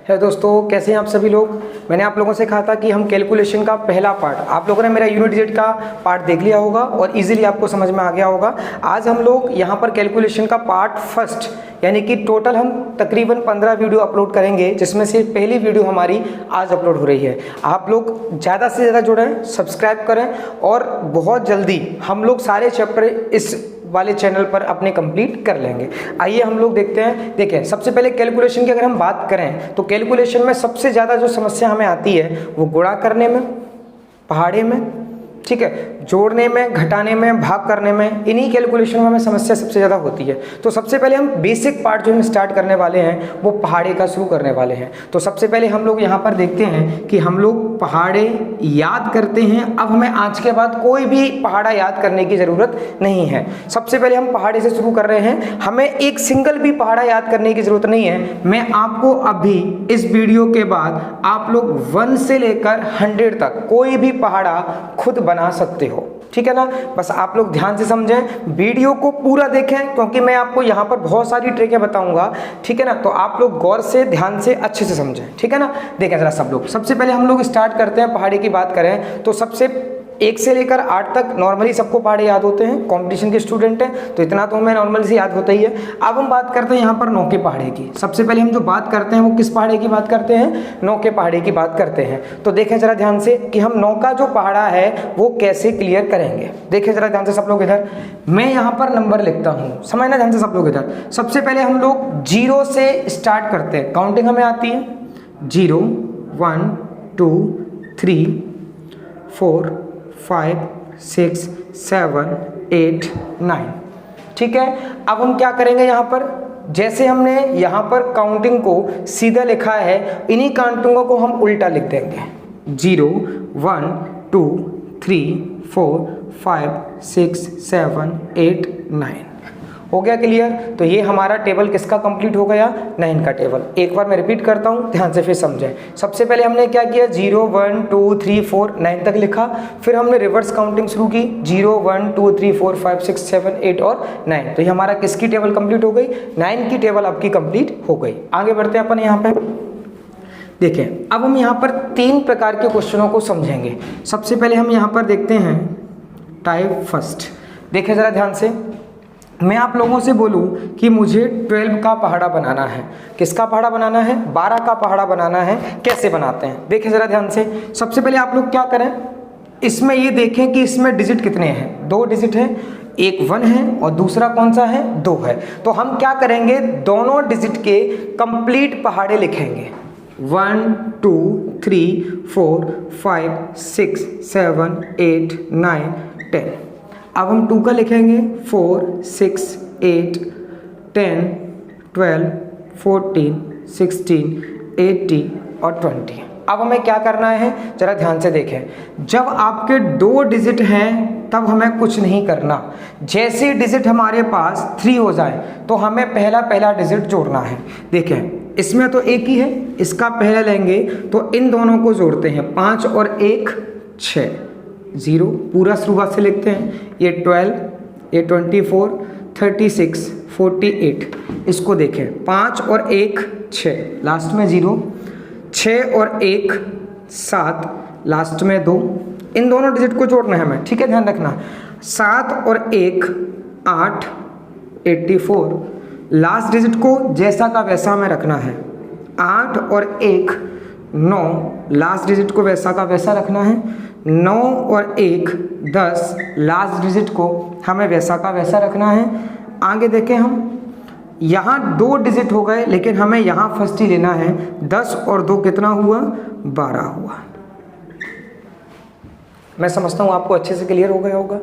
है दोस्तों, कैसे हैं आप सभी लोग। मैंने आप लोगों से कहा था कि हम कैलकुलेशन का पहला पार्ट, आप लोगों ने मेरा यूनिट डिजिट का पार्ट देख लिया होगा और इजीली आपको समझ में आ गया होगा। आज हम लोग यहाँ पर कैलकुलेशन का पार्ट फर्स्ट, यानी कि टोटल हम तकरीबन 15 वीडियो अपलोड करेंगे, जिसमें से पहली वीडियो हमारी आज अपलोड हो रही है। आप लोग ज़्यादा से ज़्यादा जुड़ें, सब्सक्राइब करें और बहुत जल्दी हम लोग सारे चैप्टर इस वाले चैनल पर अपने कंप्लीट कर लेंगे। आइए हम लोग देखते हैं। देखें, सबसे पहले कैलकुलेशन की अगर हम बात करें तो कैलकुलेशन में सबसे ज़्यादा जो समस्या हमें आती है वो गुणा करने में, पहाड़े में, ठीक है, जोड़ने में, घटाने में, भाग करने में, इन्हीं कैलकुलेशन में हमें समस्या सबसे ज़्यादा होती है। तो सबसे पहले हम बेसिक पार्ट जो हम स्टार्ट करने वाले हैं वो पहाड़े का शुरू करने वाले हैं। तो सबसे पहले हम लोग यहाँ पर देखते हैं कि हम लोग पहाड़े याद करते हैं। अब हमें आज के बाद कोई भी पहाड़ा याद करने की ज़रूरत नहीं है। सबसे पहले हम पहाड़े से शुरू कर रहे हैं, हमें एक सिंगल भी पहाड़ा याद करने की ज़रूरत नहीं है। मैं आपको अभी इस वीडियो के बाद आप लोग 1 से लेकर 100 तक कोई भी पहाड़ा खुद बना सकते हो, ठीक है ना। बस आप लोग ध्यान से समझें, वीडियो को पूरा देखें, क्योंकि मैं आपको यहाँ पर बहुत सारी ट्रिकें बताऊंगा, ठीक है ना। तो आप लोग गौर से, ध्यान से, अच्छे से समझें, ठीक है ना। देखें जरा सब लोग, सबसे पहले हम लोग स्टार्ट करते हैं। पहाड़े की बात करें तो सबसे 1 से लेकर 8 तक नॉर्मली सबको पहाड़े याद होते हैं। कंपटीशन के स्टूडेंट हैं तो इतना तो हमें नॉर्मली से याद होता ही है। अब हम बात करते हैं यहाँ पर 9 के पहाड़े की। सबसे पहले हम जो बात करते हैं वो किस पहाड़े की बात करते हैं? 9 के पहाड़े की बात करते हैं। तो देखें जरा ध्यान से कि हम 9 का जो पहाड़ा है वो कैसे क्लियर करेंगे। देखें जरा ध्यान से सब लोग इधर, मैं यहाँ पर नंबर लिखता हूँ, समझना ध्यान से सब लोग इधर। सबसे पहले हम लोग 0 से स्टार्ट करते हैं, काउंटिंग हमें आती है 0 1 2 3 4 5 6 7 8 9, ठीक है। अब हम क्या करेंगे यहाँ पर, जैसे हमने यहाँ पर काउंटिंग को सीधा लिखा है, इन्हीं काउंटिंगों को हम उल्टा लिख देंगे। 0 1 2 3 4 5 6 7 8 9, हो गया क्लियर। तो ये हमारा टेबल किसका कंप्लीट हो गया? 9 का टेबल। एक बार मैं रिपीट करता हूँ, ध्यान से फिर समझें। सबसे पहले हमने क्या किया, 0 1 2 3 4 9 तक लिखा, फिर हमने रिवर्स काउंटिंग शुरू की, 0 1 2 3 4 5 6 7 8 और 9। तो ये हमारा किसकी टेबल कंप्लीट हो गई? 9 की टेबल आपकी कंप्लीट हो गई। आगे बढ़ते हैं अपन यहाँ पे। देखें, अब हम यहाँ पर 3 प्रकार के क्वेश्चनों को समझेंगे। सबसे पहले हम यहाँ पर देखते हैं टाइप फर्स्ट। देखें जरा ध्यान से, मैं आप लोगों से बोलूं कि मुझे 12 का पहाड़ा बनाना है। किसका पहाड़ा बनाना है? 12 का पहाड़ा बनाना है। कैसे बनाते हैं देखें जरा ध्यान से। सबसे पहले आप लोग क्या करें, इसमें ये देखें कि इसमें डिजिट कितने हैं। 2 डिजिट हैं, एक 1 है और दूसरा कौन सा है? 2 है। तो हम क्या करेंगे, दोनों डिजिट के कंप्लीट पहाड़े लिखेंगे। 1 2 3 4 5 6 7 8 9 10। अब हम 2 का लिखेंगे 4 6 8 10 12 14 16 18 और 20। अब हमें क्या करना है, जरा ध्यान से देखें। जब आपके 2 डिजिट हैं तब हमें कुछ नहीं करना। जैसे डिजिट हमारे पास 3 हो जाए तो हमें पहला डिजिट जोड़ना है। देखें, इसमें तो एक ही है, इसका पहला लेंगे तो इन दोनों को जोड़ते हैं। 5 और 1 6, 0 पूरा शुरुआत से लिखते हैं। ये 12, ये 24, 36, 48। इसको देखें, 5 और 1 6, लास्ट में 0, 6 और 1 7, लास्ट में 2। इन दोनों डिजिट को जोड़ना है हमें, ठीक है, ध्यान रखना। 7 और 1 8, 84। लास्ट डिजिट को जैसा का वैसा हमें रखना है। 8 और 1 9, लास्ट डिजिट को वैसा का वैसा रखना है। 9 और 1 10, लास्ट डिजिट को हमें वैसा का वैसा रखना है। आगे देखें, हम यहाँ 2 डिजिट हो गए, लेकिन हमें यहाँ फर्स्ट ही लेना है। 10 और 2 कितना हुआ? 12 हुआ। मैं समझता हूँ आपको अच्छे से क्लियर हो गया होगा,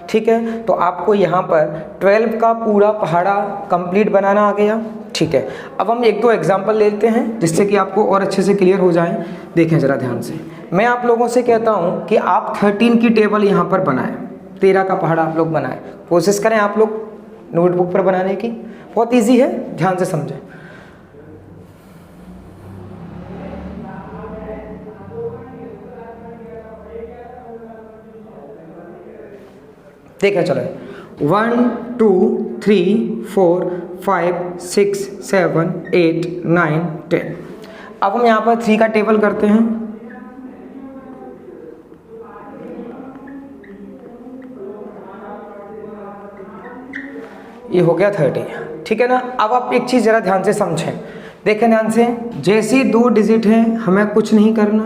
ठीक है। तो आपको यहाँ पर 12 का पूरा पहाड़ा कंप्लीट बनाना आ गया, ठीक है। अब हम 1-2 एग्जाम्पल लेते हैं जिससे कि आपको और अच्छे से क्लियर हो जाए। देखें जरा ध्यान से, मैं आप लोगों से कहता हूँ कि आप 13 की टेबल यहाँ पर बनाएं, 13 का पहाड़ा आप लोग बनाएं। कोशिश करें आप लोग नोटबुक पर बनाने की, बहुत ईजी है, ध्यान से समझें। देखें चलो, 1 2 3 4 5 6 7 8 9 10। अब हम यहाँ पर 3 का टेबल करते हैं। ये हो गया 30, ठीक है ना। अब आप एक चीज़ ज़रा ध्यान से समझें, देखें ध्यान से, जैसे 2 डिजिट हैं हमें कुछ नहीं करना।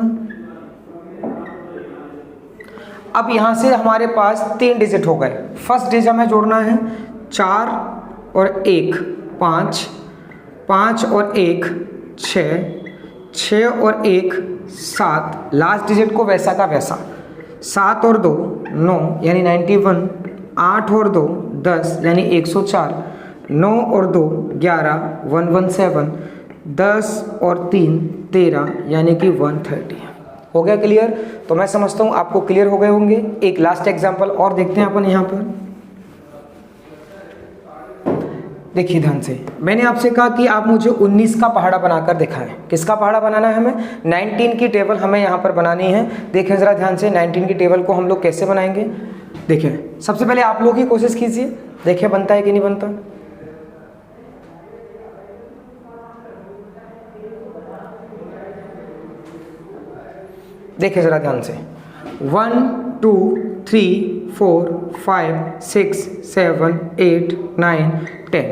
अब यहाँ से हमारे पास 3 डिजिट हो गए। फर्स्ट डिजिट हमें जोड़ना है 4 और 1 5, 5 और 1 6, 6 और 1 7, लास्ट डिजिट को वैसा का वैसा, 7 और 2 9 यानी 91, 8 और 2 10 यानी 104, 9 और 2 11 117, 10 और 3 13 यानी कि 130। हो गया क्लियर? तो मैं समझता हूँ आपको क्लियर हो गए होंगे। एक लास्ट एग्जांपल और देखते हैं अपन यहाँ पर। देखिए ध्यान से, मैंने आपसे कहा कि आप मुझे 19 का पहाड़ा बनाकर दिखाएं। किसका पहाड़ा बनाना है हमें? 19 की टेबल हमें यहाँ पर बनानी है। देखें ज़रा ध्यान से, 19 की टेबल को हम लोग कैसे बनाएंगे। देखें सबसे पहले आप लोग ही कोशिश कीजिए, देखिए बनता है कि नहीं बनता। देखिए ज़रा ध्यान से, 1 2 3 4 5 6 7 8 9 10।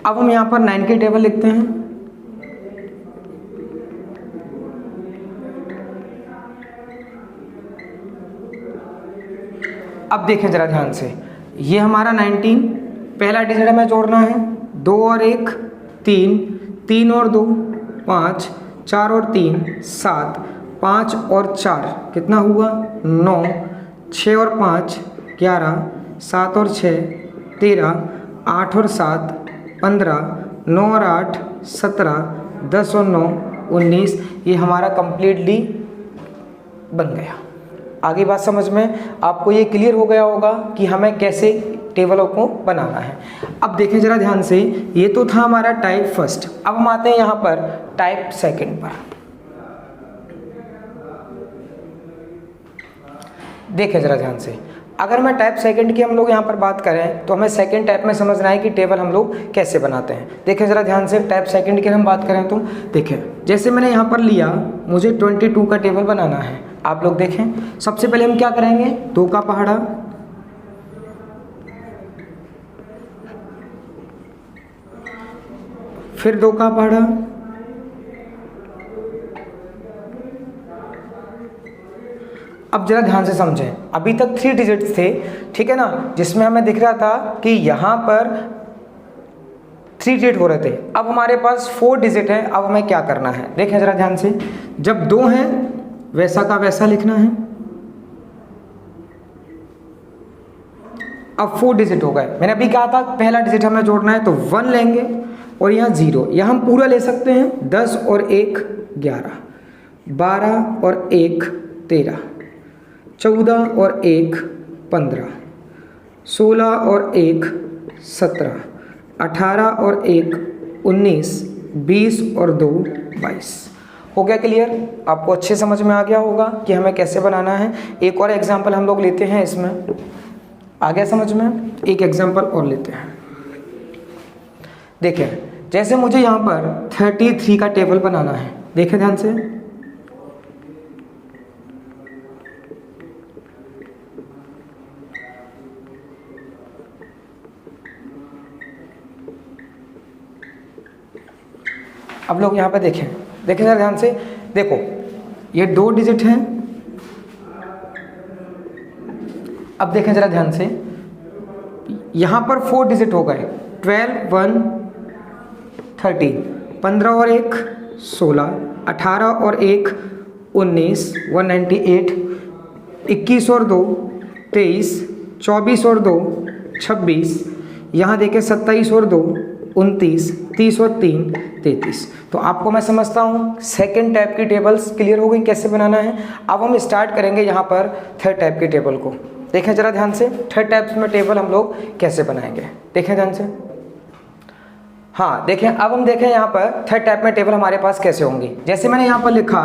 अब हम यहाँ पर 9 की टेबल लिखते हैं। अब देखें ज़रा ध्यान से, ये हमारा 19, पहला डिजिट हमें जोड़ना है, 2 और 1 3, 3 और 2 5, 4 और 3 7, 5 और 4 कितना हुआ 9, 6 और 5 11, 7 और 6 13, 8 और 7 15, 9 और 8 17, 10 और 9 19। ये हमारा कंप्लीटली बन गया। आगे बात समझ में आपको ये क्लियर हो गया होगा कि हमें कैसे टेबलों को बनाना है। अब देखें ज़रा ध्यान से, ये तो था हमारा टाइप फर्स्ट। अब हम आते हैं यहाँ पर टाइप सेकंड पर। देखें ज़रा ध्यान से, अगर मैं टाइप सेकंड की हम लोग यहाँ पर बात करें तो हमें सेकंड टाइप में समझना है कि टेबल हम लोग कैसे बनाते हैं। देखें ज़रा ध्यान से, टाइप सेकंड की हम बात करें तो देखें, जैसे मैंने यहाँ पर लिया, मुझे 22 का टेबल बनाना है। आप लोग देखें, सबसे पहले हम क्या करेंगे, 2 का पहाड़ा, फिर 2 का पहाड़ा, अब जरा ध्यान से समझें, अभी तक 3 डिजिट्स थे, ठीक है ना, जिसमें हमें दिख रहा था कि यहाँ पर 3 डिजिट हो रहे थे। अब हमारे पास 4 डिजिट है। अब हमें क्या करना है, देखें जरा ध्यान से, जब 2 हैं वैसा का वैसा लिखना है। अब 4 डिजिट हो गए। मैंने अभी कहा था पहला डिजिट हमें जोड़ना है, तो 1 लेंगे और यहाँ 0, यहाँ हम पूरा ले सकते हैं। 10 और 1 11, 12 और 1 13, 14 और 1 15, 16 और 1 17, 18 और 1 19, 20 और 2 22। हो गया क्लियर? आपको अच्छे समझ में आ गया होगा कि हमें कैसे बनाना है। एक और एग्जांपल हम लोग लेते हैं, इसमें आ गया समझ में? एक एग्जांपल और लेते हैं। देखें, जैसे मुझे यहाँ पर 33 का टेबल बनाना है। देखें ध्यान से, अब लोग यहाँ पे देखें जरा ध्यान से, देखो ये 2 डिजिट हैं। अब देखें जरा ध्यान से, यहाँ पर 4 डिजिट हो गए, 12 1 13, 15 और 1 16, 18 और 1 19 198, 21 और 2 23, 24 और 2 26, यहाँ देखें 27 और 2 29, 30 और 3 33। तो आपको मैं समझता हूँ सेकंड टाइप की टेबल्स क्लियर हो गई कैसे बनाना है। अब हम स्टार्ट करेंगे यहाँ पर थर्ड टाइप की टेबल को। देखें जरा ध्यान से, थर्ड टाइप में टेबल हम लोग कैसे बनाएंगे, देखें ध्यान से। हाँ देखें, अब हम देखें यहाँ पर थर्ड टाइप में टेबल हमारे पास कैसे होंगी। जैसे मैंने यहाँ पर लिखा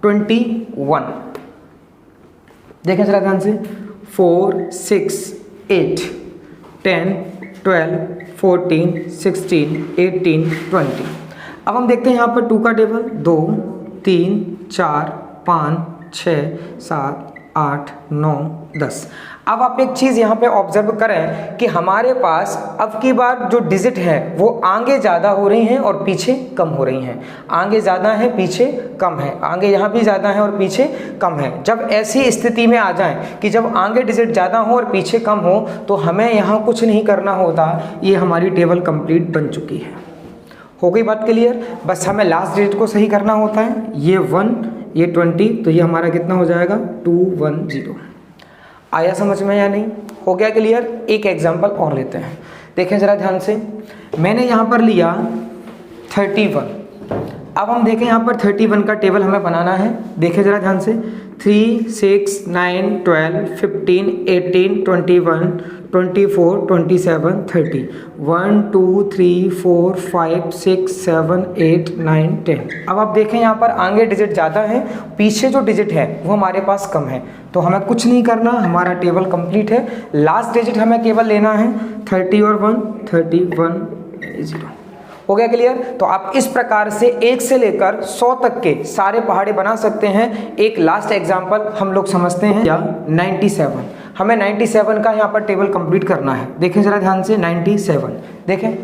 21, देखें जरा ध्यान से, 4 6 8 10 12 14 16 18 20। अब हम देखते हैं यहाँ पर 2 का टेबल, 2 3 4 5 6 7 8 9 10। अब आप एक चीज़ यहाँ पे ऑब्जर्व करें कि हमारे पास अब की बार जो डिजिट है वो आगे ज़्यादा हो रही हैं और पीछे कम हो रही हैं। आगे ज़्यादा है, पीछे कम है, आगे यहाँ भी ज़्यादा है और पीछे कम है। जब ऐसी स्थिति में आ जाएं कि जब आगे डिजिट ज़्यादा हो और पीछे कम हो तो हमें यहाँ कुछ नहीं करना होता, ये हमारी टेबल कंप्लीट बन चुकी है। हो गई बात क्लियर? बस हमें लास्ट डिजिट को सही करना होता है। ये 1, ये 20, तो ये हमारा कितना हो जाएगा 210। आया समझ में या नहीं? हो गया क्लियर? एक एग्जांपल और लेते हैं, देखें ज़रा ध्यान से। मैंने यहाँ पर लिया 31। अब हम देखें यहाँ पर 31 का टेबल हमें बनाना है। देखें ज़रा ध्यान से, 3 6 9 12 15 18 21 24 27 30 1 2 3 4 5 6 7 8 9 10। अब आप देखें यहाँ पर आगे डिजिट ज़्यादा है, पीछे जो डिजिट है वो हमारे पास कम है, तो हमें कुछ नहीं करना, हमारा टेबल कंप्लीट है। लास्ट डिजिट हमें केवल लेना है 30 और 1 31 0। हो गया क्लियर? तो आप इस प्रकार से 1 से लेकर 100 तक के सारे पहाड़े बना सकते हैं। एक लास्ट एग्जांपल हम लोग समझते हैं, या 97। हमें 97 का यहाँ पर टेबल कंप्लीट करना है। देखें जरा ध्यान से, 97 देखें,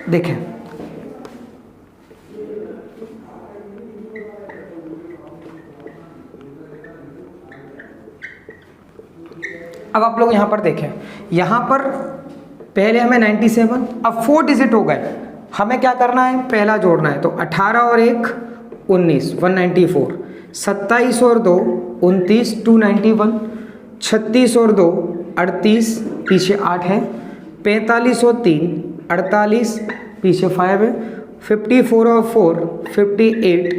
देखें अब आप लोग यहाँ पर देखें, यहाँ पर पहले हमें 97, अब 4 डिजिट हो गए, हमें क्या करना है, पहला जोड़ना है। तो 18 और 1 19 194, 27 और 2 29 291, 36 और 2 38 पीछे 8 है, 45 और 3 48 पीछे 5 है, 54 और 4 58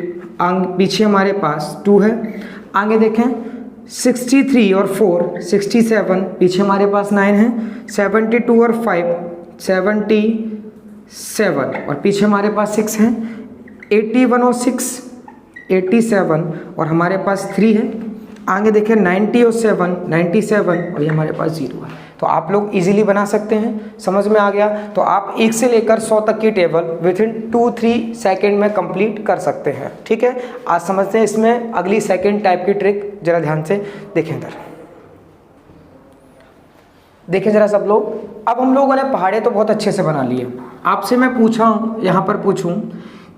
पीछे हमारे पास 2 है। आगे देखें 63 और 4 67 पीछे हमारे पास 9 है, 72 और 5 77 और पीछे हमारे पास 6 है, 81 और 6 87 और हमारे पास 3 है। आगे देखें 90 और 7 97 और ये हमारे पास 0 है। तो आप लोग इजीली बना सकते हैं, समझ में आ गया? तो आप 1 से लेकर 100 तक की टेबल विथिन 2-3 सेकेंड में कंप्लीट कर सकते हैं। ठीक है, आज समझते हैं इसमें अगली सेकेंड टाइप की ट्रिक। जरा ध्यान से देखें इधर, देखें जरा सब लोग। अब हम लोगों ने पहाड़े तो बहुत अच्छे से बना लिए। आपसे मैं पूछा, यहाँ पर पूछूं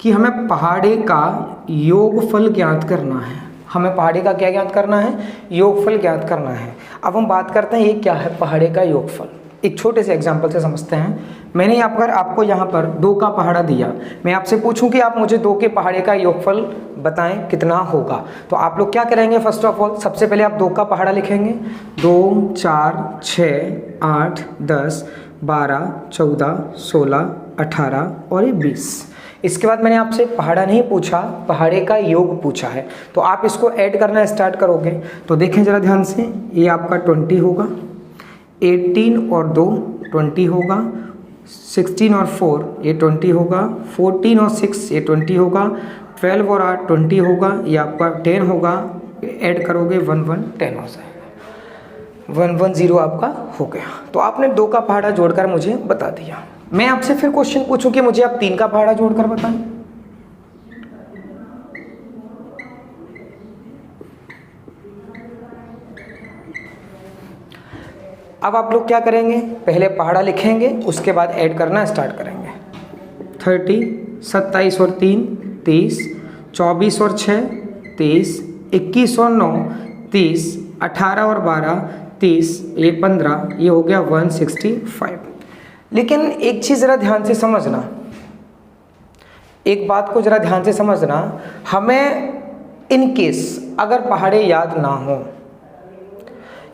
कि हमें पहाड़े का योगफल ज्ञात करना है। हमें पहाड़े का क्या ज्ञात करना है? योगफल ज्ञात करना है। अब हम बात करते हैं ये क्या है पहाड़े का योगफल। एक छोटे से एग्जांपल से समझते हैं। मैंने आपको यहाँ पर 2 का पहाड़ा दिया, मैं आपसे पूछूं कि आप मुझे 2 के पहाड़े का योगफल बताएं कितना होगा। तो आप लोग क्या करेंगे, फर्स्ट ऑफ ऑल सबसे पहले आप 2 का पहाड़ा लिखेंगे। 2 4 6 8 10 12 14 16 18 और ये 20। इसके बाद मैंने आपसे पहाड़ा नहीं पूछा, पहाड़े का योग पूछा है। तो आप इसको ऐड करना स्टार्ट करोगे। तो देखें ज़रा ध्यान से, ये आपका 20 होगा, 18 और 2 20 होगा, 16 और 4 ये 20 होगा, 14 और 6 ये 20 होगा, 12 और 8 20 होगा, ये आपका 10 होगा। ऐड करोगे 1 1 10 हो जाएगा, 110 आपका हो गया। तो आपने 2 का पहाड़ा जोड़कर मुझे बता दिया। मैं आपसे फिर क्वेश्चन पूछूं कि मुझे आप 3 का पहाड़ा जोड़कर बताएं। अब आप लोग क्या करेंगे, पहले पहाड़ा लिखेंगे, उसके बाद ऐड करना स्टार्ट करेंगे। 30 27 और 3 30, 24 और 6 30, 21 और 9 30, 18 और 12 30, ये 15, ये हो गया 165। लेकिन एक चीज़ ज़रा ध्यान से समझना, एक बात को ज़रा ध्यान से समझना, हमें इन केस अगर पहाड़े याद ना हो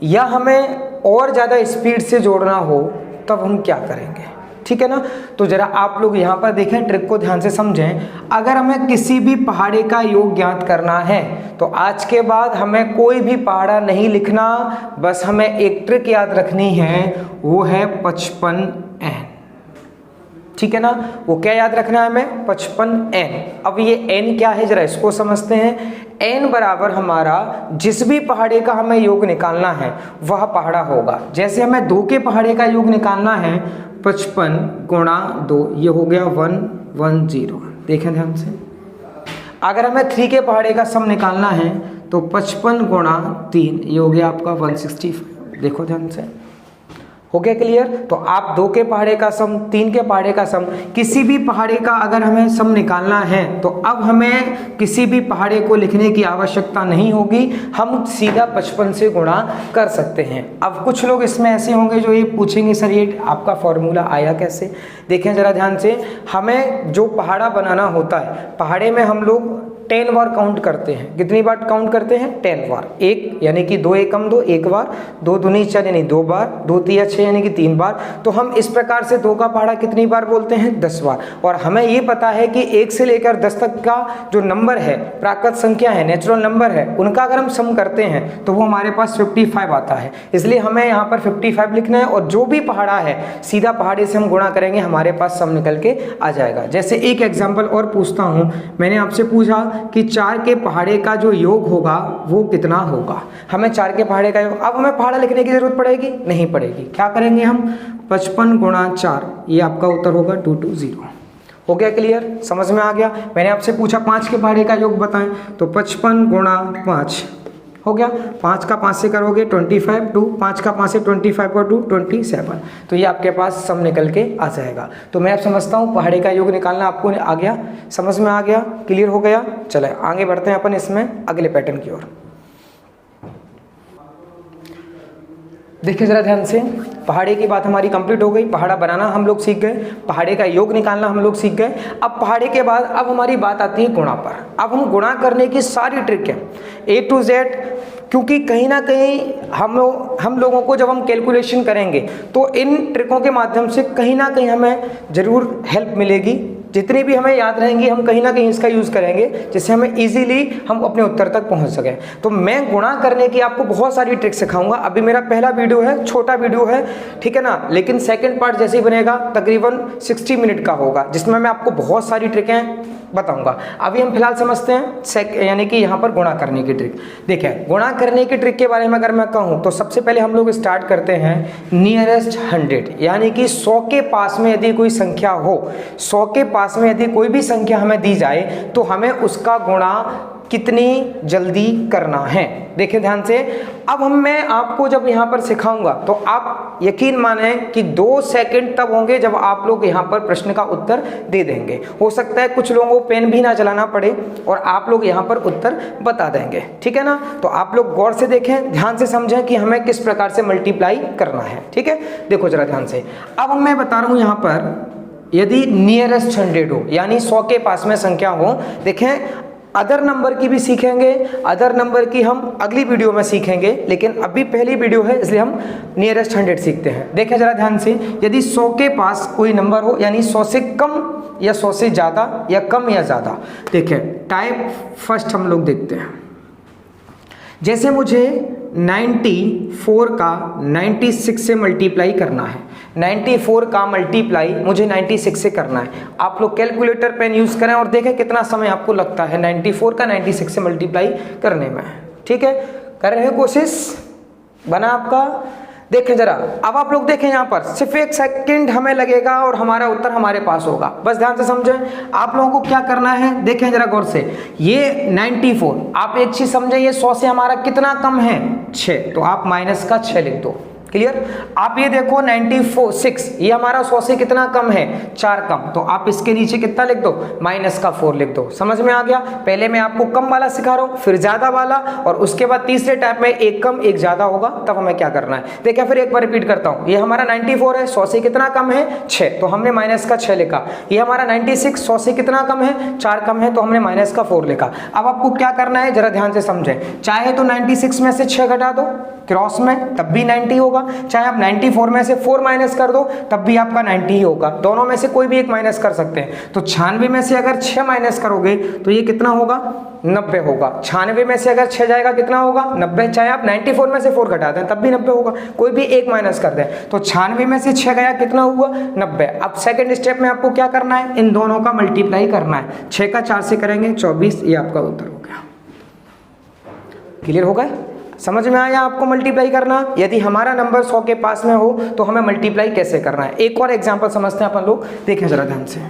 या हमें और ज़्यादा स्पीड से जोड़ना हो तब हम क्या करेंगे, ठीक है ना। तो ज़रा आप लोग यहाँ पर देखें, ट्रिक को ध्यान से समझें। अगर हमें किसी भी पहाड़े का योग ज्ञात करना है तो आज के बाद हमें कोई भी पहाड़ा नहीं लिखना, बस हमें एक ट्रिक याद रखनी है, वो है 55n। ठीक है ना। वो क्या याद रखना है हमें, 55n। अब ये n क्या है जरा इसको समझते हैं। n बराबर हमारा जिस भी पहाड़े का हमें योग निकालना है वह पहाड़ा होगा। जैसे हमें 2 के पहाड़े का योग निकालना है 55 गुणा 2, ये हो गया 110। देखें ध्यान से। अगर हमें 3 के पहाड़े का सम निकालना है तो 55 गुणा 3, ये हो गया आपका 165। देखो ध्यान से, हो गया क्लियर। तो आप 2 के पहाड़े का सम, 3 के पहाड़े का सम, किसी भी पहाड़े का अगर हमें सम निकालना है तो अब हमें किसी भी पहाड़े को लिखने की आवश्यकता नहीं होगी, हम सीधा 55 से गुणा कर सकते हैं। अब कुछ लोग इसमें ऐसे होंगे जो ये पूछेंगे सर ये आपका फॉर्मूला आया कैसे। देखें जरा ध्यान से, हमें जो पहाड़ा बनाना होता है, पहाड़े में हम लोग 10 बार काउंट करते हैं। कितनी बार काउंट करते हैं, 10 बार। 1 यानी कि 2 एकम 2 एक बार, 2 दूनी 4 यानी 2 बार, 2 तिया 6 यानी कि 3 बार। तो हम इस प्रकार से 2 का पहाड़ा कितनी बार बोलते हैं, 10 बार। और हमें ये पता है कि 1 से लेकर 10 तक का जो नंबर है, प्राकृत संख्या है, नेचुरल नंबर है, उनका अगर हम सम करते हैं तो वो हमारे पास 55 आता है। इसलिए हमें यहाँ पर 55 लिखना है और जो भी पहाड़ा है सीधा पहाड़े से हम गुणा करेंगे, हमारे पास सम निकल के आ जाएगा। जैसे एक एग्जाम्पल और पूछता हूँ, मैंने आपसे पूछा कि 4 के पहाड़े का जो योग होगा वो कितना होगा। हमें 4 के पहाड़े का योग, अब हमें पहाड़ा लिखने की जरूरत पड़ेगी, नहीं पड़ेगी। क्या करेंगे हम, 55 गुणा 4, ये आपका उत्तर होगा 220। हो गया क्लियर, समझ में आ गया। मैंने आपसे पूछा 5 के पहाड़े का योग बताएं, तो 55 गुणा 5 हो गया। 5 का 5 से करोगे 25, 2 5 का 5 से 25 और 2 27। तो ये आपके पास सम निकल के आ जाएगा। तो मैं अब समझता हूँ पहाड़े का योग निकालना आपको आ गया, समझ में आ गया, क्लियर हो गया। चले आगे बढ़ते हैं अपन इसमें अगले पैटर्न की ओर। देखिए जरा ध्यान से, पहाड़े की बात हमारी कंप्लीट हो गई। पहाड़ा बनाना हम लोग सीख गए, पहाड़े का योग निकालना हम लोग सीख गए। अब पहाड़े के बाद अब हमारी बात आती है गुणा पर। अब हम गुणा करने की सारी ट्रिक है A to Z, क्योंकि कहीं ना कहीं हम लोगों को जब हम कैलकुलेशन करेंगे तो इन ट्रिकों के माध्यम से कहीं ना कहीं हमें ज़रूर हेल्प मिलेगी। जितनी भी हमें याद रहेंगी हम कहीं ना कहीं इसका यूज़ करेंगे, जिससे हमें इजीली हम अपने उत्तर तक पहुंच सकें। तो मैं गुणा करने की आपको बहुत सारी ट्रिक सिखाऊंगा। अभी मेरा पहला वीडियो है, छोटा वीडियो है, ठीक है ना, लेकिन सेकंड पार्ट जैसे ही बनेगा तकरीबन 60 मिनट का होगा, जिसमें मैं आपको बहुत सारी ट्रिकें बताऊंगा। अभी हम फिलहाल समझते हैं यानी कि यहाँ पर गुणा करने की ट्रिक। देखिए गुणा करने की ट्रिक के बारे में अगर मैं कहूँ तो सबसे पहले हम लोग स्टार्ट करते हैं नियरेस्ट 100, यानी कि 100 के पास में यदि कोई संख्या हो, 100 के पास में यदि कोई भी संख्या हमें दी जाए तो हमें उसका गुणा कितनी जल्दी करना है। देखें ध्यान से, अब मैं आपको जब यहाँ पर सिखाऊंगा तो आप यकीन माने कि 2 सेकंड तब होंगे जब आप लोग यहाँ पर प्रश्न का उत्तर दे देंगे। हो सकता है कुछ लोगों को पेन भी ना चलाना पड़े और आप लोग यहाँ पर उत्तर बता देंगे, ठीक है ना। तो आप लोग गौर से देखें, ध्यान से समझें कि हमें किस प्रकार से मल्टीप्लाई करना है, ठीक है। देखो जरा ध्यान से, अब मैं बता रहा हूँ यहाँ पर यदि नियरेस्ट 100 हो, यानी 100 के पास में संख्या हो। देखें अदर नंबर की भी सीखेंगे, अदर नंबर की हम अगली वीडियो में सीखेंगे, लेकिन अभी पहली वीडियो है इसलिए हम नियरेस्ट 100 सीखते हैं। देखें जरा ध्यान से, यदि 100 के पास कोई नंबर हो, यानी 100 से कम या 100 से ज़्यादा या कम या ज़्यादा। देखें टाइप फर्स्ट हम लोग देखते हैं। जैसे मुझे 94 का 96 से मल्टीप्लाई करना है, 94 का मल्टीप्लाई मुझे 96 से करना है। आप लोग कैलकुलेटर पेन यूज़ करें और देखें कितना समय आपको लगता है 94 का 96 से मल्टीप्लाई करने में, ठीक है। कर रहे हैं कोशिश, बना आपका। देखें जरा, अब आप लोग देखें यहाँ पर सिर्फ 1 सेकंड हमें लगेगा और हमारा उत्तर हमारे पास होगा। बस ध्यान से समझें आप लोगों को क्या करना है। देखें जरा गौर से, ये 94, आप एक चीज समझें, ये 100 से हमारा कितना कम है, 6, तो आप माइनस का 6 लिख दो, क्लियर। आप ये देखो 94 ये हमारा 100 से कितना कम है, 4 कम, तो आप इसके नीचे कितना लिख दो, माइनस का 4 लिख दो। समझ में आ गया। पहले मैं आपको कम वाला सिखा रहा हूँ, फिर ज्यादा वाला, और उसके बाद तीसरे टाइप में एक कम एक ज्यादा होगा, तब हमें क्या करना है। देखिए फिर एक बार रिपीट करता हूँ, ये हमारा 94 है, 100 से कितना कम है, 6, तो हमने माइनस का 6 लिखा। ये हमारा 96 100 से कितना कम है, 4 कम है, तो हमने माइनस का 4 लिखा। अब आपको क्या करना है जरा ध्यान से समझें, चाहे तो 96 में से 6 घटा दो, क्रॉस में तब भी 90 होगा, चाहे आप 94 में से 4 माइनस कर दो तब भी आपका 90 ही होगा, दोनों में से कोई भी एक माइनस कर सकते हैं। तो 96 में से अगर 6 माइनस करोगे तो ये कितना होगा, 90 होगा। 96 में से अगर 6 जाएगा कितना होगा, 90। चाहे आप 94 में से 4 घटा दें तब भी 90 होगा, कोई भी एक माइनस कर दें। तो 96 में से 6 गया कितना हुआ, 90। अब सेकंड स्टेप में आपको क्या करना है, इन दोनों का मल्टीप्लाई करना है। 6 का 4 से करेंगे 24, ये आपका उत्तर हो गया। क्लियर हो गया, समझ में आया आपको मल्टीप्लाई करना। यदि हमारा नंबर 100 के पास में हो तो हमें मल्टीप्लाई कैसे करना है। एक और एग्जांपल समझते हैं अपन लोग, देखें जरा ध्यान से।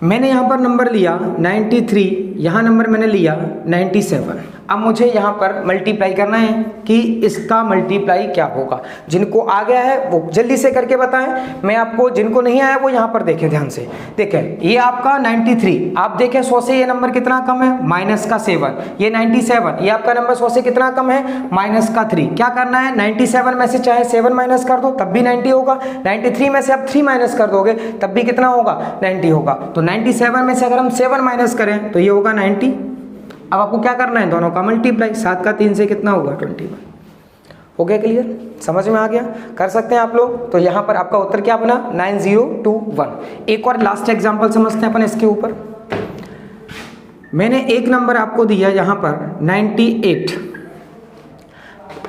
मैंने यहाँ पर नंबर लिया 93, यहाँ नंबर मैंने लिया 97। अब मुझे यहाँ पर मल्टीप्लाई करना है कि इसका मल्टीप्लाई क्या होगा। जिनको आ गया है वो जल्दी से करके बताएं, मैं आपको, जिनको नहीं आया वो यहाँ पर देखें ध्यान से। देखें ये आपका 93, आप देखें 100 से ये नंबर कितना कम है, माइनस का 7। ये 97, ये आपका नंबर 100 से कितना कम है, माइनस का 3। क्या करना है, 97 में से चाहे 7 माइनस कर दो तब भी 90 होगा, 93 में से आप 3 माइनस कर दोगे तब भी कितना होगा, 90 होगा। तो 97 में से अगर हम 7 माइनस करें तो ये होगा 90। अब आपको क्या करना है, दोनों का मल्टीप्लाई। 7 का 3 से कितना होगा, 21। हो गया क्लियर, समझ में आ गया, कर सकते हैं आप लोग। तो यहाँ पर आपका उत्तर क्या बना, 9021। एक और लास्ट एग्जांपल समझते हैं अपन इसके ऊपर। मैंने एक नंबर आपको दिया यहाँ पर 98।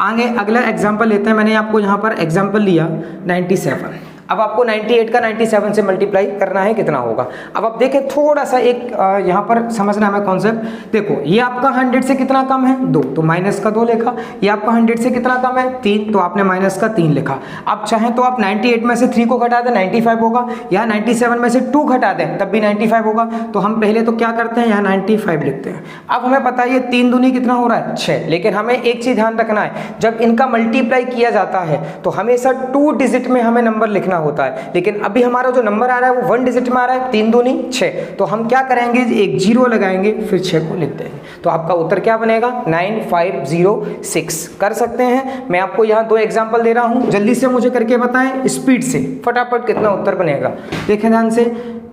आगे अगला एग्जांपल लेते हैं। मैंने आपको यहाँ पर एग्जांपल लिया 97। अब आपको 98 का 97 से मल्टीप्लाई करना है, कितना होगा। अब आप देखें थोड़ा सा एक यहाँ पर समझना है हमें कॉन्सेप्ट। देखो ये आपका 100 से कितना कम है, 2, तो माइनस का 2 लिखा। ये आपका 100 से कितना कम है, 3, तो आपने माइनस का 3 लिखा। अब चाहें तो आप 98 में से 3 को घटा दें, 95 होगा, या 97 में से 2 घटा दें तब भी 95 होगा। तो हम पहले तो क्या करते हैं, यहाँ 95 लिखते हैं। अब हमें पता है ये 3 दूनी कितना हो रहा है, 6। लेकिन हमें एक चीज़ ध्यान रखना है, जब इनका मल्टीप्लाई किया जाता है तो हमेशा 2 डिजिट में हमें नंबर लिखना होता है। लेकिन अभी हमारा जो नंबर आ रहा है वो 1 डिजिट में आ रहा है, 3 दूनी 6। तो हम क्या करेंगे, एक 0 लगाएंगे फिर 6 को लिख देंगे। तो आपका उत्तर क्या बनेगा, 9506। कर सकते हैं। मैं आपको यहाँ 2 एग्जांपल दे रहा हूँ, जल्दी से मुझे करके बताएं स्पीड से, फटाफट कितना उत्तर बनेगा। देखें ध्यान से,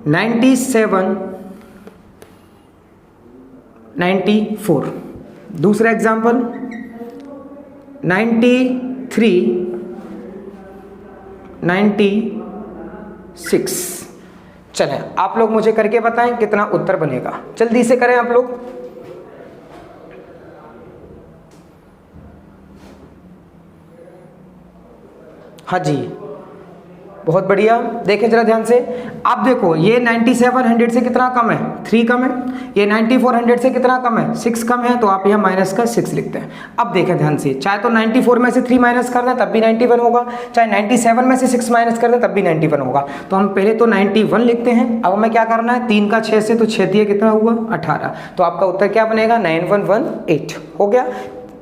97 94। दूसरा एग्जांपल 93 96। चलें आप लोग मुझे करके बताएं कितना उत्तर बनेगा, जल्दी से करें आप लोग। हाँ जी, बहुत बढ़िया। देखें जरा ध्यान से, आप देखो ये 97 100 से कितना कम है, 3 कम है। ये 94 100 से कितना कम है, 6 कम है। तो आप यहाँ माइनस का 6 लिखते हैं। अब देखें ध्यान से, चाहे तो 94 में से 3 माइनस कर दें तब भी 91 होगा, चाहे 97 में से 6 माइनस कर दें तब भी 91 होगा। तो हम पहले तो 91 लिखते हैं। अब हमें क्या करना है, 3 का 6 से, तो 6 दिए कितना हुआ, 18। तो आपका उत्तर क्या बनेगा, 9118 हो गया।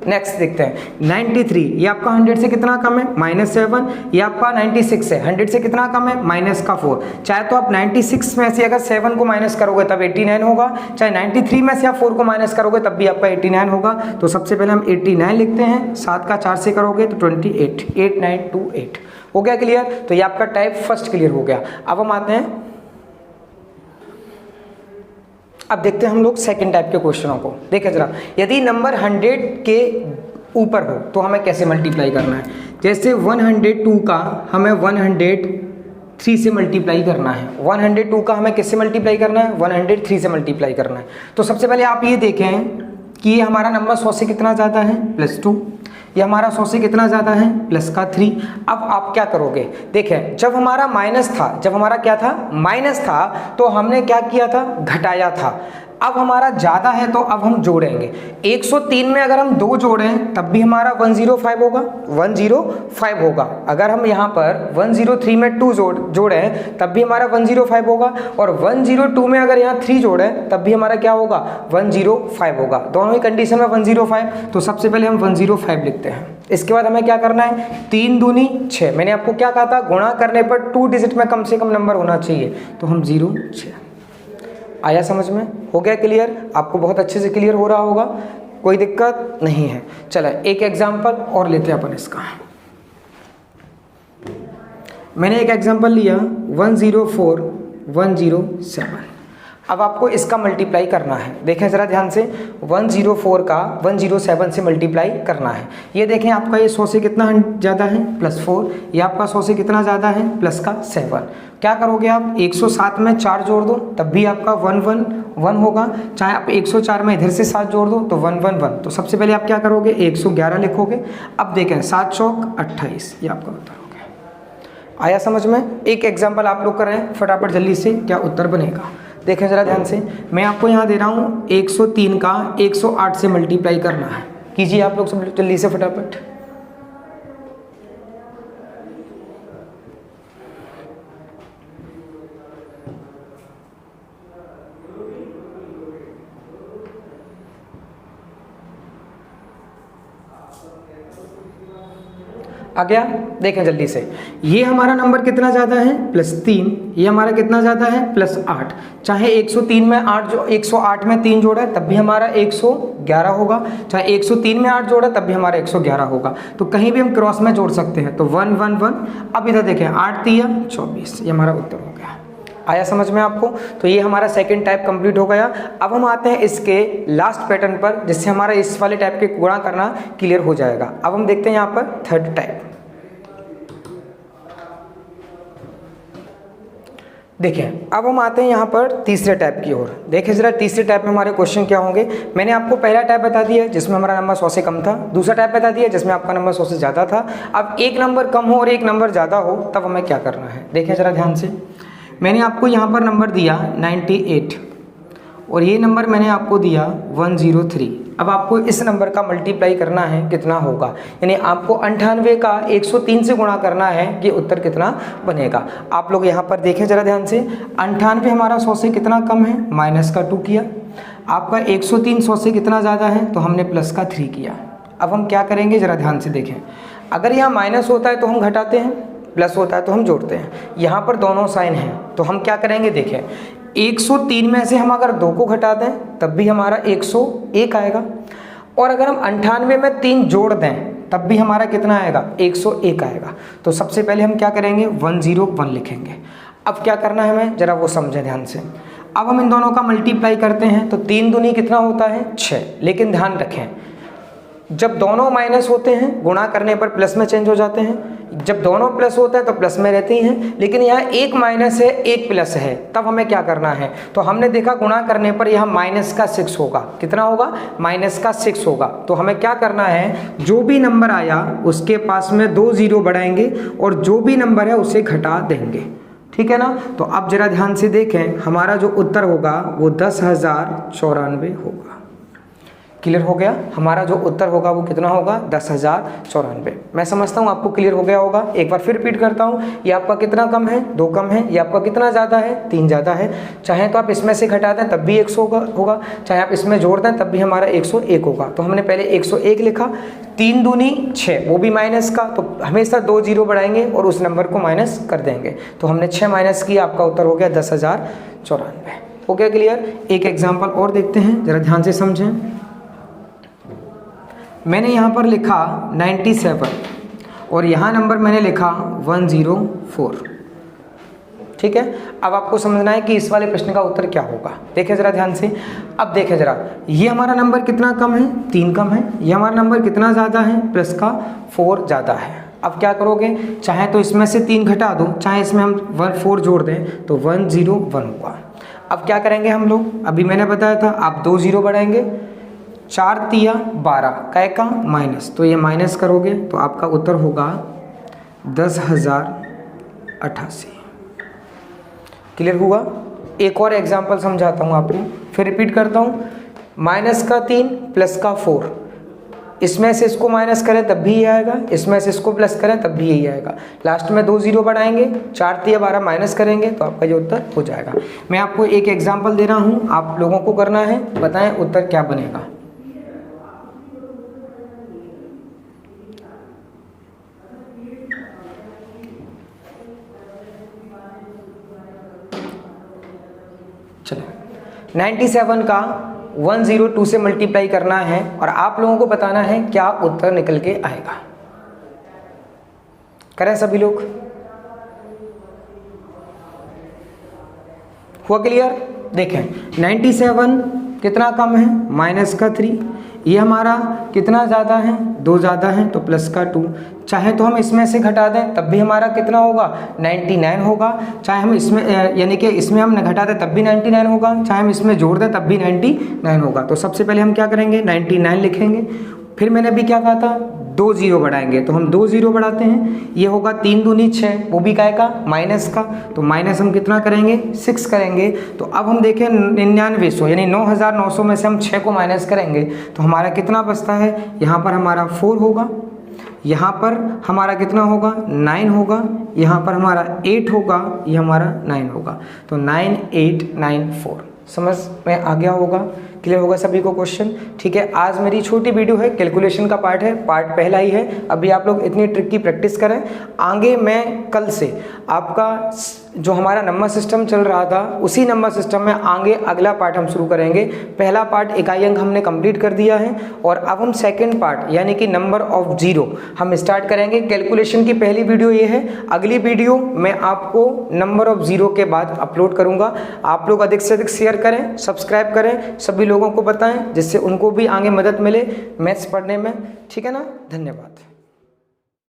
नेक्स्ट देखते हैं 93, ये आपका 100 से कितना कम है, -7। ये आपका 96 है, 100 से कितना कम है, माइनस का 4। चाहे तो आप 96 में से अगर 7 को माइनस करोगे तब 89 होगा, चाहे 93 में से आप 4 को माइनस करोगे तब भी आपका 89 होगा। तो सबसे पहले हम 89 लिखते हैं, 7 का 4 से करोगे तो 28, 8928 हो गया क्लियर। तो ये आपका टाइप फर्स्ट क्लियर हो गया। अब हम आते हैं, अब देखते हैं हम लोग सेकंड टाइप के क्वेश्चनों को। देखें जरा, यदि नंबर 100 के ऊपर हो तो हमें कैसे मल्टीप्लाई करना है। जैसे 102 का हमें 103 से मल्टीप्लाई करना है। 102 का हमें किससे मल्टीप्लाई करना है, 103 से मल्टीप्लाई करना है। तो सबसे पहले आप ये देखें कि ये हमारा नंबर 100 से कितना ज़्यादा है, +2। ये हमारा 100 से कितना ज़्यादा है, +3। अब आप क्या करोगे, देखें जब हमारा माइनस था, जब हमारा क्या था, माइनस था, तो हमने क्या किया था, घटाया था। अब हमारा ज़्यादा है तो अब हम जोड़ेंगे। 103 में अगर हम 2 जोड़ें तब भी हमारा 105 होगा, 105 होगा। अगर हम यहाँ पर 103 में 2 जोड़ें तब भी हमारा 105 होगा, और 102 में अगर यहाँ 3 जोड़ें तब भी हमारा क्या होगा, 105 होगा। दोनों ही कंडीशन में 105। तो सबसे पहले हम 105 लिखते हैं। इसके बाद हमें क्या करना है, 3 दूनी 6। मैंने आपको क्या कहा था, गुणा करने पर 2 डिजिट में कम से कम नंबर होना चाहिए। तो हम 06। आया समझ में, हो गया क्लियर, आपको बहुत अच्छे से क्लियर हो रहा होगा, कोई दिक्कत नहीं है। चलो एक एग्जांपल और लेते हैं अपन इसका। मैंने एक एग्जांपल लिया 104107। अब आपको इसका मल्टीप्लाई करना है। देखें ज़रा ध्यान से, 104 का 107 से मल्टीप्लाई करना है। ये देखें आपका ये 100 से कितना ज़्यादा है +4, ये आपका 100 से कितना ज़्यादा है +7। क्या करोगे आप, 107 में 4 जोड़ दो तब भी आपका 111 होगा, चाहे आप 104 में इधर से 7 जोड़ दो तो 111। तो सबसे पहले आप क्या करोगे, 111 लिखोगे। अब देखें 7 चौक 28, ये आपका उत्तर हो गया। आया समझ में? एक एग्जाम्पल आप लोग करें फटाफट जल्दी से, क्या उत्तर बनेगा। देखें ज़रा ध्यान से, मैं आपको यहाँ दे रहा हूँ 103 का 108 से मल्टीप्लाई करना है। कीजिए आप लोग सब जल्दी से फटाफट। आ गया? देखें जल्दी से, ये हमारा नंबर कितना ज़्यादा है +3, ये हमारा कितना ज़्यादा है +8। चाहे 103 में 8 जो 108 में 3 जोड़ा है तब भी हमारा 111 होगा, चाहे 103 में 8 जोड़ा तब भी हमारा 111 होगा। तो कहीं भी हम क्रॉस में जोड़ सकते हैं। तो 111। अब इधर देखें 8 तिया 24, ये हमारा उत्तर हो गया। आया समझ में आपको? तो ये हमारा सेकंड टाइप कंप्लीट हो गया। अब हम आते हैं इसके लास्ट पैटर्न पर, जिससे हमारा इस वाले टाइप के गुणा करना क्लियर हो जाएगा। अब हम देखते हैं यहाँ पर थर्ड टाइप। देखिए अब हम आते हैं यहाँ पर तीसरे टाइप की ओर। देखिए ज़रा तीसरे टाइप में हमारे क्वेश्चन क्या होंगे। मैंने आपको पहला टाइप बता दिया जिसमें हमारा नंबर 100 से कम था, दूसरा टाइप बता दिया जिसमें आपका नंबर 100 से ज़्यादा था। अब एक नंबर कम हो और एक नंबर ज़्यादा हो तब हमें क्या करना है। देखिए ज़रा ध्यान से, मैंने आपको यहाँ पर नंबर दिया 98 और ये नंबर मैंने आपको दिया 103। अब आपको इस नंबर का मल्टीप्लाई करना है, कितना होगा, यानी आपको 98 का 103 से गुणा करना है कि उत्तर कितना बनेगा। आप लोग यहाँ पर देखें ज़रा ध्यान से, 98 हमारा 100 से कितना कम है, -2 किया। आपका 103 100 से कितना ज़्यादा है, तो हमने +3 किया। अब हम क्या करेंगे ज़रा ध्यान से देखें, अगर यहाँ माइनस होता है तो हम घटाते हैं, प्लस होता है तो हम जोड़ते हैं। यहाँ पर दोनों साइन हैं तो हम क्या करेंगे, देखें 103 में से हम अगर 2 को घटा दें तब भी हमारा 101 आएगा, और अगर हम 98 में 3 जोड़ दें तब भी हमारा कितना आएगा, 101 आएगा। तो सबसे पहले हम क्या करेंगे, 101 लिखेंगे। अब क्या करना है हमें, ज़रा वो समझें ध्यान से। अब हम इन दोनों का मल्टीप्लाई करते हैं तो 3 दूनी कितना होता है, 6। लेकिन ध्यान रखें, जब दोनों माइनस होते हैं गुणा करने पर प्लस में चेंज हो जाते हैं, जब दोनों प्लस होता है तो प्लस में रहते ही हैं। लेकिन यहाँ एक माइनस है एक प्लस है, तब हमें क्या करना है, तो हमने देखा गुणा करने पर यहाँ -6 होगा। कितना होगा, -6 होगा। तो हमें क्या करना है, जो भी नंबर आया उसके पास में 2 0 बढ़ाएंगे और जो भी नंबर है उसे घटा देंगे। ठीक है ना। तो अब जरा ध्यान से देखें, हमारा जो उत्तर होगा वो 10,094 होगा। क्लियर हो गया, हमारा जो उत्तर होगा वो कितना होगा, 10,094। मैं समझता हूँ आपको क्लियर हो गया होगा। एक बार फिर रिपीट करता हूँ, ये आपका कितना कम है, 2 कम है। ये आपका कितना ज़्यादा है, 3 ज़्यादा है। चाहे तो आप इसमें से घटा दें तब भी 100 होगा, चाहे आप इसमें जोड़ दें तब भी हमारा 101 होगा। तो हमने पहले 101 लिखा, 3 दूनी 6, वो भी माइनस का, तो हमेशा 2 0 बढ़ाएंगे और उस नंबर को माइनस कर देंगे। तो हमने 6 माइनस किया, आपका उत्तर हो गया 10,094। हो गया क्लियर। एक एग्जाम्पल और देखते हैं, ज़रा ध्यान से समझें। मैंने यहाँ पर लिखा 97 और यहाँ नंबर मैंने लिखा 104। ठीक है। अब आपको समझना है कि इस वाले प्रश्न का उत्तर क्या होगा। देखें ज़रा ध्यान से। अब देखें ज़रा, ये हमारा नंबर कितना कम है, 3 कम है। ये हमारा नंबर कितना ज़्यादा है, +4 ज़्यादा है। अब क्या करोगे, चाहे तो इसमें से 3 घटा दो, चाहे इसमें हम 4 जोड़ दें तो 101 होगा। अब क्या करेंगे हम लोग, अभी मैंने बताया था आप 2 0 बढ़ाएंगे, 4 तिया 12 कै का माइनस, तो ये माइनस करोगे तो आपका उत्तर होगा 10,088। क्लियर हुआ। एक और एग्जांपल समझाता हूँ आपको, फिर रिपीट करता हूँ। -3 +4, इसमें से इसको माइनस करें तब भी ये आएगा, इसमें से इसको प्लस करें तब भी यही आएगा। लास्ट में 2 0 बढ़ाएंगे, 4 तिया 12 माइनस करेंगे तो आपका ये उत्तर हो जाएगा। मैं आपको एक एग्जाम्पल दे रहा हूँ, आप लोगों को करना है, बताएं उत्तर क्या बनेगा। चलो 97 का 102 से मल्टीप्लाई करना है और आप लोगों को बताना है क्या उत्तर निकल के आएगा। करें सभी लोग, हुआ क्लियर। देखें 97 कितना कम है, माइनस का 3, ये हमारा कितना ज़्यादा है, 2 ज़्यादा है तो प्लस का 2। चाहे तो हम इसमें से घटा दें तब भी हमारा कितना होगा, 99 होगा। चाहे हम इसमें यानी कि इसमें हम घटा दें तब भी 99 होगा, चाहे हम इसमें जोड़ दें तब भी 99 होगा। तो सबसे पहले हम क्या करेंगे, 99 लिखेंगे। फिर मैंने अभी क्या कहा था, 2 0 बढ़ाएंगे, तो हम 2 0 बढ़ाते हैं। ये होगा 3 दूनी 6, वो भी काय का, माइनस का। तो माइनस हम कितना करेंगे, 6 करेंगे। तो अब हम देखें 9900 यानी 9900 में से हम 6 को माइनस करेंगे तो हमारा कितना बचता है, यहाँ पर हमारा 4 होगा, यहाँ पर हमारा कितना होगा, 9 होगा, यहाँ पर हमारा 8 होगा, ये हमारा 9 होगा। तो 9894 समझ में आ गया होगा, क्लियर होगा सभी को क्वेश्चन। ठीक है, आज मेरी छोटी वीडियो है, कैलकुलेशन का पार्ट है, पार्ट पहला ही है। अभी आप लोग इतनी ट्रिक की प्रैक्टिस करें। आगे मैं कल से आपका जो हमारा नंबर सिस्टम चल रहा था उसी नंबर सिस्टम में आगे अगला पार्ट हम शुरू करेंगे। पहला पार्ट इकाई अंक हमने कंप्लीट कर दिया है और अब हम सेकंड पार्ट यानी कि नंबर ऑफ जीरो हम स्टार्ट करेंगे। कैलकुलेशन की पहली वीडियो ये है, अगली वीडियो मैं आपको नंबर ऑफ जीरो के बाद अपलोड करूंगा। आप लोग अधिक से अधिक शेयर करें, सब्सक्राइब करें, सभी लोगों को बताएं जिससे उनको भी आगे मदद मिले मैथ्स पढ़ने में। ठीक है ना, धन्यवाद।